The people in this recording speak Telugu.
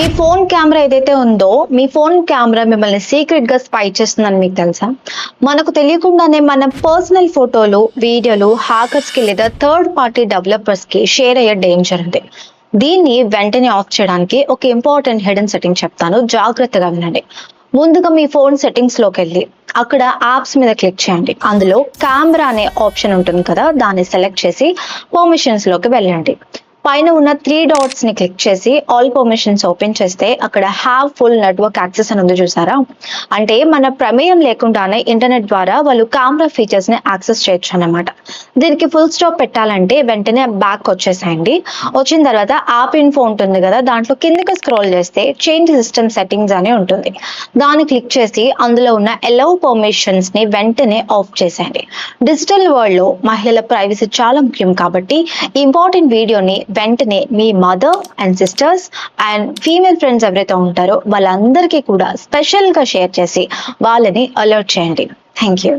మీ ఫోన్ కెమెరా ఏదైతే ఉందో, మీ ఫోన్ కెమెరా మిమ్మల్ని సీక్రెట్ గా స్పై చేస్తుందని మీకు తెలుసా? మనకు తెలియకుండానే మన పర్సనల్ ఫోటోలు, వీడియోలు హ్యాకర్స్ కి లేదా థర్డ్ పార్టీ డెవలపర్స్ కి షేర్ అయ్యే డేంజర్ ఉంది. దీన్ని వెంటనే ఆఫ్ చేయడానికి ఒక ఇంపార్టెంట్ హిడెన్ సెట్టింగ్ చెప్తాను, జాగ్రత్తగా వినండి. ముందుగా మీ ఫోన్ సెట్టింగ్స్ లోకి వెళ్ళి అక్కడ యాప్స్ మీద క్లిక్ చేయండి. అందులో కెమెరా అనే ఆప్షన్ ఉంటుంది కదా, దాన్ని సెలెక్ట్ చేసి పర్మిషన్స్ లోకి వెళ్ళండి. పైన ఉన్న 3 డాట్స్ ని క్లిక్ చేసి ఆల్ పర్మిషన్స్ ఓపెన్ చేస్తే అక్కడ హ్యావ్ ఫుల్ నెట్వర్క్ యాక్సెస్ అని ఉంది, చూసారా? అంటే మన ప్రమేయం లేకుండానే ఇంటర్నెట్ ద్వారా వాళ్ళు కెమెరా ఫీచర్స్ ని యాక్సెస్ చేయొచ్చు అన్నమాట. దీనికి ఫుల్ స్టాప్ పెట్టాలంటే వెంటనే బ్యాక్ వచ్చేసేయండి. వచ్చిన తర్వాత యాప్ ఇన్ఫో ఉంటుంది కదా, దాంట్లో కిందకి స్క్రోల్ చేస్తే చేంజ్ సిస్టమ్ సెట్టింగ్స్ అని ఉంటుంది. దాన్ని క్లిక్ చేసి అందులో ఉన్న అలౌ పర్మిషన్స్ ని వెంటనే ఆఫ్ చేసేయండి. డిజిటల్ వరల్డ్ లో మహిళల ప్రైవసీ చాలా ముఖ్యం కాబట్టి ఈ ఇంపార్టెంట్ వీడియోని వెంటనే మీ mother and sisters and female friends ఎవరైతే ఉంటారో వాళ్ళందరికీ కూడా స్పెషల్ గా షేర్ చేసి వాళ్ళని అలర్ట్ చేయండి. Thank you.